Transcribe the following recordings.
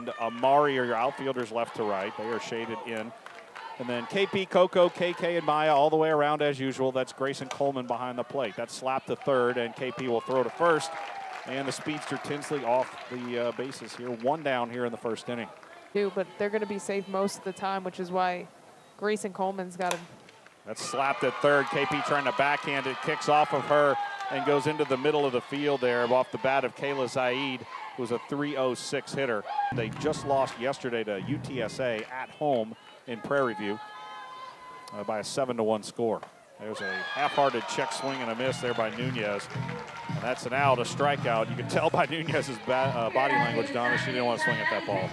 and Amari are your outfielders left to right. They are shaded in. And then KP, Coco, KK, and Maya all the way around as usual. That's Grayson Coleman behind the plate. That's slap to third, and KP will throw to first. And the speedster Tinsley off the bases here. One down here in the first inning. But they're going to be safe most of the time, which is why Grayson Coleman's got to. That's slapped at third. KP trying to backhand it. Kicks off of her and goes into the middle of the field there off the bat of Kayla Zaid, who's a .306 hitter. They just lost yesterday to UTSA at home in Prairie View by a 7-1 score. There's a half-hearted check swing and a miss there by Nunez. And that's an out, a strikeout. You can tell by Nunez's body language, Donna, she didn't want to swing at that ball.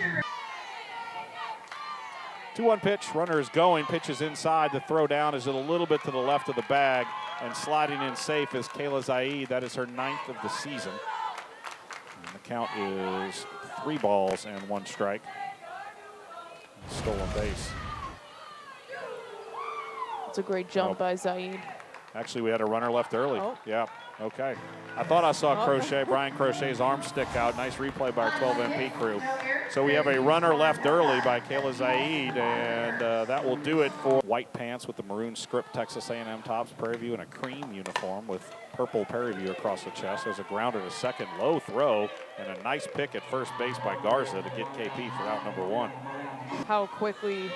2-1 pitch, runner is going, pitches inside. The throw down is a little bit to the left of the bag, and sliding in safe is Kayla Zaid. That is her 9th of the season. And the count is 3 balls and 1 strike. Stolen base. It's a great jump by Zaid. Actually, we had a runner left early. Oh. Yeah, okay. I thought I saw Brian Crochet's arm stick out. Nice replay by our 12 MP crew. So we have a runner left early by Kayla Zaid, and that will do it for white pants with the maroon script Texas A&M tops, Prairie View, and a cream uniform with purple Prairie View across the chest. There's a grounder to second, low throw, and a nice pick at first base by Garza to get KP for out number 1. How quickly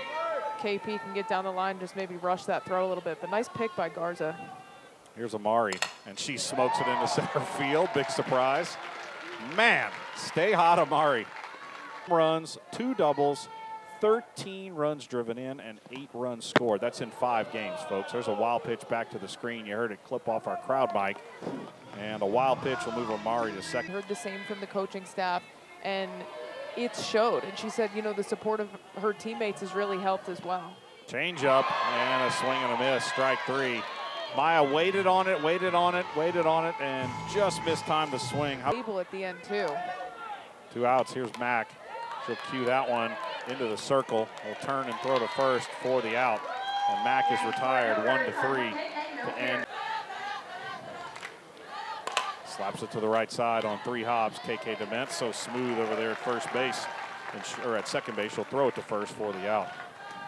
KP can get down the line, just maybe rush that throw a little bit, but nice pick by Garza. Here's Amari, and she smokes it into center field. Big surprise. Man, stay hot, Amari. Runs, 2 doubles, 13 runs driven in, and 8 runs scored. That's in 5 games, folks. There's a wild pitch back to the screen. You heard it clip off our crowd mic. And a wild pitch will move Amari to second. I heard the same from the coaching staff, and it showed. And she said, you know, the support of her teammates has really helped as well. Change up, and a swing and a miss, strike 3. Maya waited on it, and just missed time to swing. Able at the end, too. 2 outs. Here's Mack. She'll cue that one into the circle. Will turn and throw to first for the out. And Mack is retired 1-3 to end. Slaps it to the right side on 3 hops. KK Dement so smooth over there at first base, or at second base. She'll throw it to first for the out.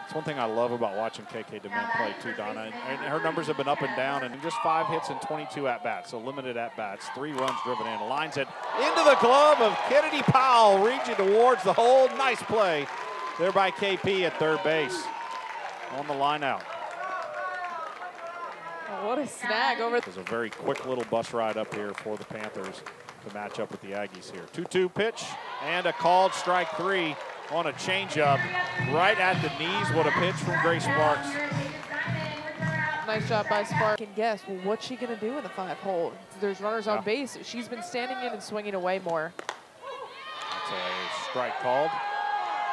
It's one thing I love about watching KK Dement play too, Donna. And her numbers have been up and down, and just 5 hits and 22 at-bats, so limited at-bats. 3 runs driven in. Lines it into the glove of Kennedy Powell, reaching towards the hole. Nice play there by KP at third base on the line out. Oh, what a snag over. There's a very quick little bus ride up here for the Panthers to match up with the Aggies here. 2-2 pitch and a called strike 3 on a changeup right at the knees. What a pitch from Grace Sparks. Nice job by Sparks. Can guess, well, what's she going to do in the 5-hole? There's runners on base. She's been standing in and swinging away more. That's a strike called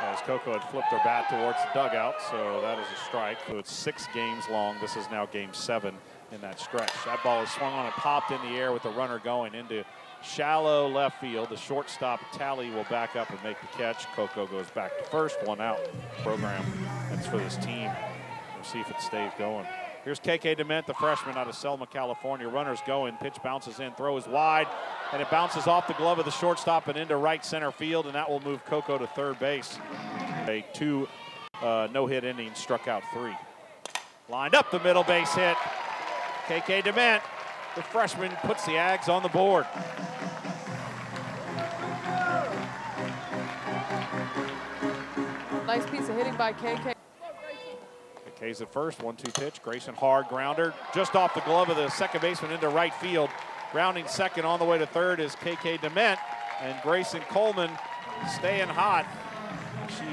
as Coco had flipped her bat towards the dugout, so that is a strike. So it's 6 games long. This is now game 7 in that stretch. That ball is swung on and popped in the air with the runner going into shallow left field. The shortstop Tally will back up and make the catch. Coco goes back to first. 1 out program. That's for this team. We'll see if it stays going. Here's KK Dement, the freshman out of Selma, California. Runners going. Pitch bounces in. Throw is wide. And it bounces off the glove of the shortstop and into right center field. And that will move Coco to third base. A 2 no-hit innings, struck out 3. Lined up the middle base hit. KK Dement, the freshman, puts the Ags on the board. Nice piece of hitting by KK. KK's at first, 1-2 pitch. Grayson hard grounder just off the glove of the second baseman into right field. Rounding second on the way to third is KK Dement, and Grayson Coleman staying hot. She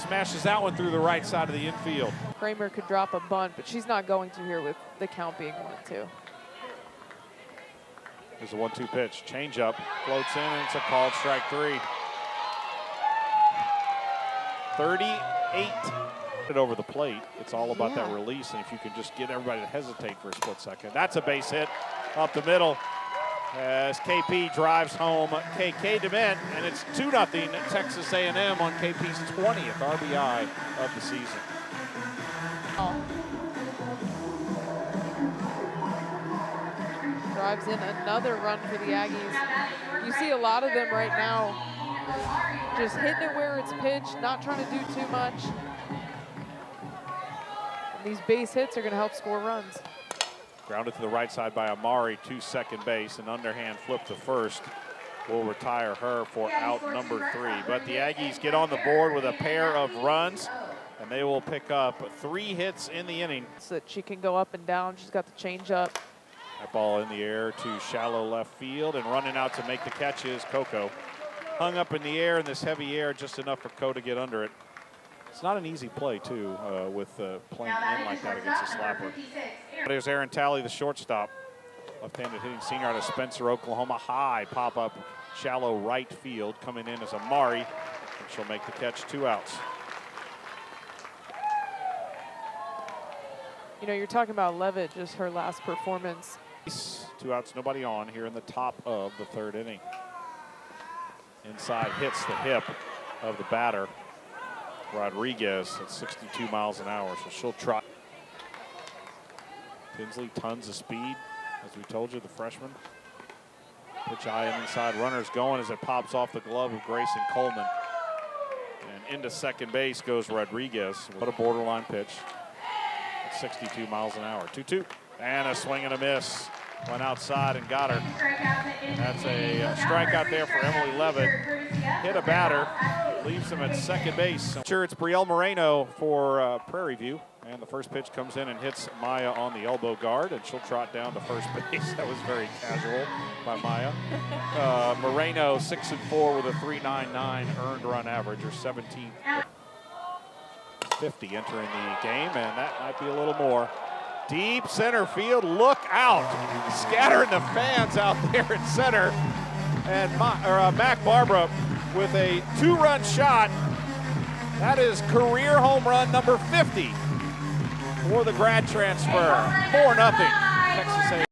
smashes that one through the right side of the infield. Kramer could drop a bunt, but she's not going to here with the count being 1-2. There's a 1-2 pitch. Changeup floats in, and it's a called strike 3. 38 over the plate. It's all about that release, and if you can just get everybody to hesitate for a split second. That's a base hit up the middle as KP drives home KK Dement, and it's 2-0 Texas A&M on KP's 20th RBI of the season. Drives in another run for the Aggies. You see a lot of them right now Just hitting it where it's pitched, not trying to do too much. And these base hits are going to help score runs. Grounded to the right side by Amari to second base. An underhand flip to first will retire her for out number 3. But the Aggies get on the board with a pair of runs, and they will pick up 3 hits in the inning. So that she can go up and down. She's got the change up. That ball in the air to shallow left field, and running out to make the catch is Coco. Hung up in the air in this heavy air, just enough for Co to get under it. It's not an easy play, too, with playing in like that against a slapper. There's Aaron Talley, the shortstop. Left-handed hitting senior out of Spencer, Oklahoma. High pop-up, shallow right field. Coming in as Amari, and she'll make the catch. 2 outs. You know, you're talking about Levitt, just her last performance. 2 outs, nobody on here in the top of the 3rd inning. Inside hits the hip of the batter, Rodriguez, at 62 miles an hour, so she'll trot. Tinsley, tons of speed, as we told you, the freshman. Pitch high and inside, runners going as it pops off the glove of Grayson Coleman. And into second base goes Rodriguez. What a borderline pitch. At 62 miles an hour. 2-2, and a swing and a miss. Went outside and got her. That's a strikeout there for Emily Levitt. Hit a batter, leaves him at second base. Sure, it's Brielle Moreno for Prairie View. And the first pitch comes in and hits Maya on the elbow guard, and she'll trot down to first base. That was very casual by Maya. Moreno 6-4 with a 3.99 earned run average, or 17th. 50 entering the game, and that might be a little more. Deep center field, look out. Scattering the fans out there in center. And Mac Barbara with a 2-run shot. That is career home run number 50 for the grad transfer. 4-0, Texas A&M.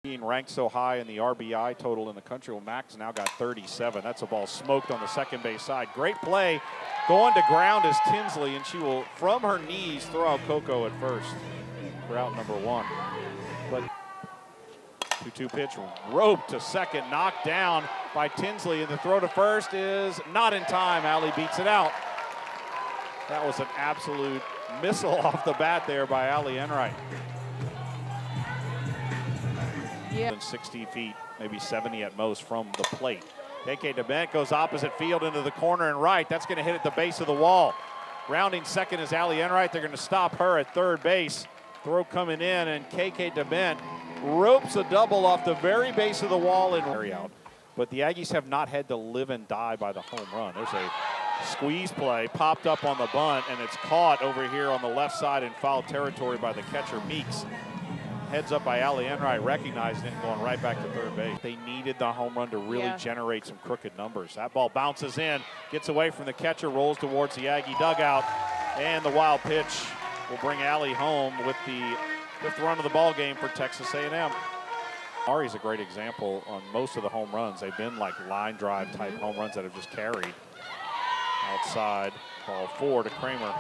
Being ranked so high in the RBI total in the country, well, Mac's now got 37. That's a ball smoked on the second base side. Great play. Going to ground is Tinsley, and she will, from her knees, throw out Coco at first for out number 1. But 2-2 pitch, roped to second, knocked down by Tinsley, and the throw to first is not in time. Allie beats it out. That was an absolute missile off the bat there by Allie Enright. Yeah. 60 feet, maybe 70 at most from the plate. KK DeBent goes opposite field into the corner and right. That's going to hit at the base of the wall. Rounding second is Allie Enright. They're going to stop her at third base. Throw coming in, and KK DeBent ropes a double off the very base of the wall and carry out. But the Aggies have not had to live and die by the home run. There's a squeeze play popped up on the bunt, and it's caught over here on the left side in foul territory by the catcher Meeks. Heads up by Allie Enright, recognizing it and going right back to third base. They needed the home run to really generate some crooked numbers. That ball bounces in, gets away from the catcher, rolls towards the Aggie dugout, and the wild pitch will bring Allie home with the 5th run of the ball game for Texas A&M. Ari's a great example on most of the home runs. They've been like line drive type home runs that have just carried. Outside, ball 4 to Kramer.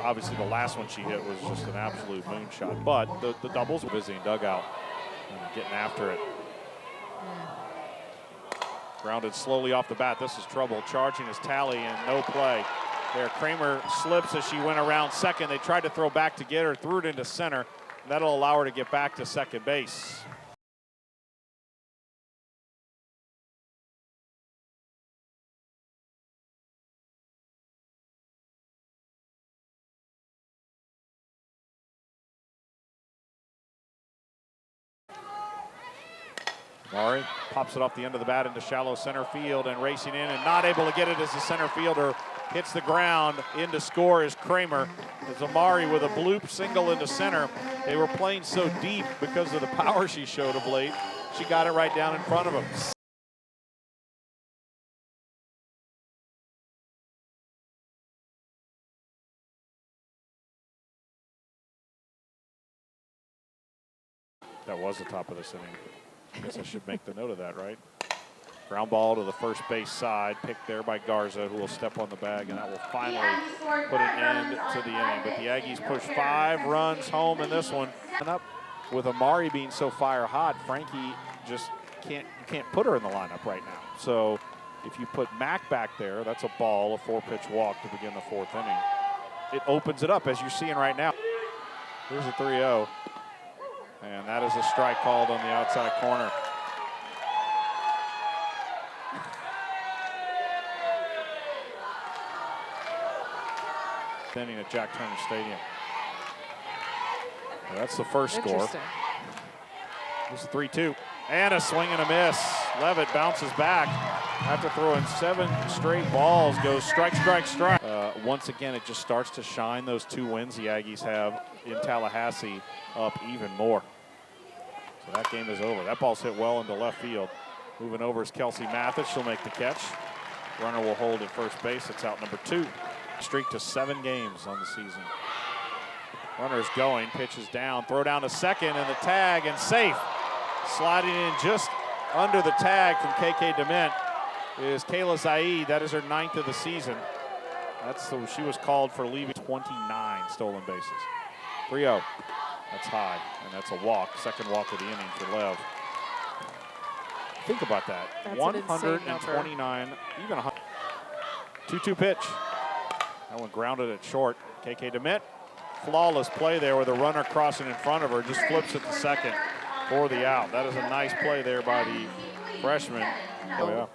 Obviously, the last one she hit was just an absolute moonshot, but the doubles were busy in dugout and getting after it. Grounded slowly off the bat. This is trouble. Charging is Talley, and no play there. Kramer slips as she went around second. They tried to throw back to get her, threw it into center, and that'll allow her to get back to second base. Mari pops it off the end of the bat into shallow center field, and racing in and not able to get it as the center fielder hits the ground. In to score is Kramer. As Amari with a bloop single into center. They were playing so deep because of the power she showed of late. She got it right down in front of him. That was the top of this inning. I guess I should make the note of that, right? Ground ball to the first base side, picked there by Garza, who will step on the bag, and that will finally put an end to the inning. But the Aggies push 5 runs home in this one. And up with Amari being so fire hot, Frankie just you can't put her in the lineup right now. So if you put Mac back there, that's a ball, a 4-pitch walk to begin the 4th inning. It opens it up, as you're seeing right now. Here's a 3-0. And that is a strike called on the outside corner. Inning at Jack Turner Stadium. Well, that's the first score. This is 3-2. And a swing and a miss. Levitt bounces back after throwing 7 straight balls. Goes strike, strike, strike. Once again, it just starts to shine those 2 wins the Aggies have in Tallahassee up even more. So that game is over. That ball's hit well into left field. Moving over is Kelsey Mathis. She'll make the catch. Runner will hold at first base. It's out number 2. Streak to 7 games on the season. Runner's going, pitches down, throw down to second, and the tag, and safe. Sliding in just under the tag from KK Dement is Kayla Zaid. That is her 9th of the season. She was called for leaving 29 stolen bases. 3-0. That's high, and that's a walk. Second walk of the inning for Lev. Think about that. That's 129, even 100. 2-2 pitch. That one grounded it short. KK Dement, flawless play there with a runner crossing in front of her. Just flips it to second for the out. That is a nice play there by the freshman. Oh, yeah.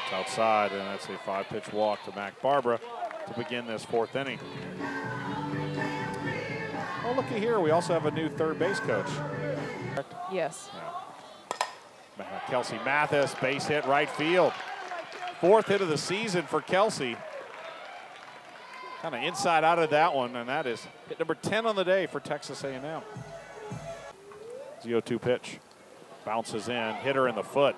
It's outside, and that's a 5-pitch walk to Mac Barbara to begin this 4th inning. Oh, looky here. We also have a new third base coach. Correct? Yes. Yeah. Kelsey Mathis, base hit right field. 4th hit of the season for Kelsey. Kind of inside out of that one, and that is hit number 10 on the day for Texas A&M. 0-2 pitch. Bounces in, hit her in the foot.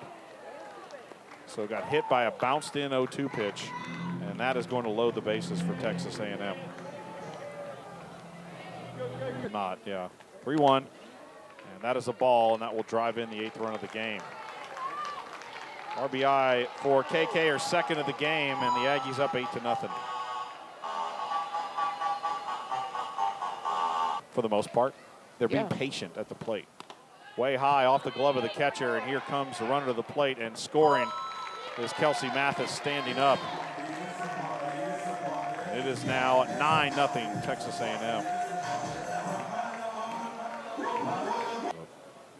So got hit by a bounced in 0-2 pitch, and that is going to load the bases for Texas A&M. Not, yeah. 3-1, and that is a ball, and that will drive in the 8th run of the game. RBI for KK, her 2nd of the game, and the Aggies up 8-0. For the most part, they're being patient at the plate. Way high off the glove of the catcher, and here comes the runner to the plate, and scoring is Kelsey Mathis standing up. It is now 9-0 Texas A&M.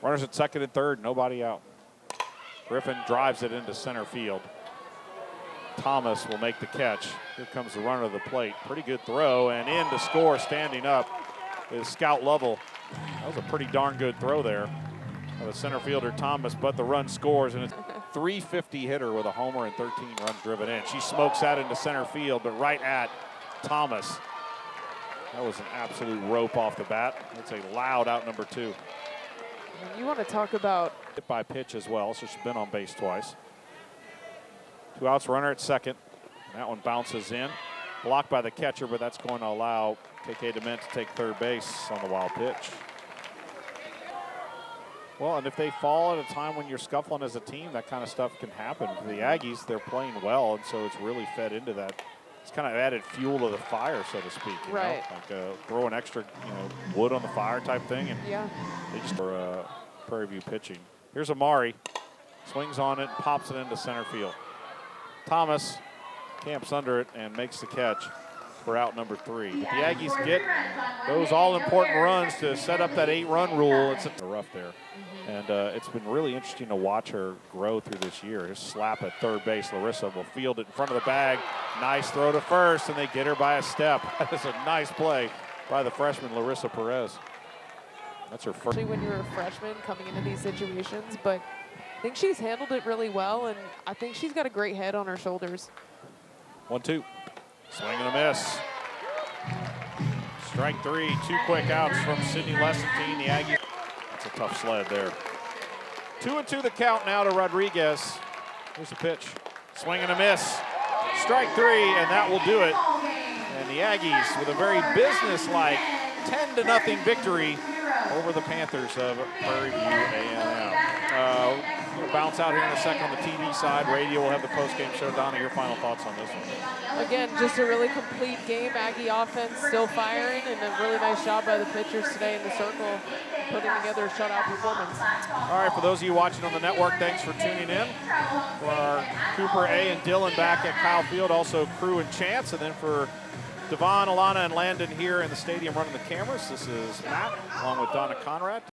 Runners at 2nd and 3rd, nobody out. Griffin drives it into center field. Thomas will make the catch. Here comes the runner to the plate. Pretty good throw, and in to score standing up is Scout Lovell. That was a pretty darn good throw there by the center fielder Thomas, but the run scores, and it's a .350 hitter with a homer and 13 runs driven in. She smokes that into center field, but right at Thomas. That was an absolute rope off the bat. It's a loud out number 2. You want to talk about hit by pitch as well, so she's been on base twice. 2 outs, runner at 2nd. That one bounces in. Blocked by the catcher, but that's going to allow KK Dement to take 3rd base on the wild pitch. Well, and if they fall at a time when you're scuffling as a team, that kind of stuff can happen. For the Aggies, they're playing well, and so it's really fed into that. It's kind of added fuel to the fire, so to speak. You know? Like throw an extra, wood on the fire type thing, and they just for Prairie View pitching. Here's Amari, swings on it, pops it into center field. Thomas camps under it and makes the catch for out number 3. If the Aggies get those all-important runs to set up that 8-run rule, it's rough there. And it's been really interesting to watch her grow through this year. Just slap at 3rd base. Larissa will field it in front of the bag. Nice throw to first, and they get her by a step. That is a nice play by the freshman, Larissa Perez. That's her first. When you're a freshman coming into these situations, but I think she's handled it really well, and I think she's got a great head on her shoulders. 1-2. Swing and a miss. Strike 3. 2 quick outs from Sydney Lessentine. The Aggies. That's a tough sled there. 2-2 the count now to Rodriguez. Here's the pitch. Swing and a miss. Strike 3, and that will do it. And the Aggies with a very businesslike 10-0 victory over the Panthers of Prairie View A&M. We'll bounce out here in a second on the TV side. Radio will have the post-game show. Donna, your final thoughts on this one? Again, just a really complete game. Aggie offense still firing, and a really nice job by the pitchers today in the circle, putting together a shutout performance. All right, for those of you watching on the network, thanks for tuning in. For our Cooper A and Dylan back at Kyle Field, also Crew and Chance, and then for Devon, Alana, and Landon here in the stadium running the cameras, this is Matt, along with Donna Conrad.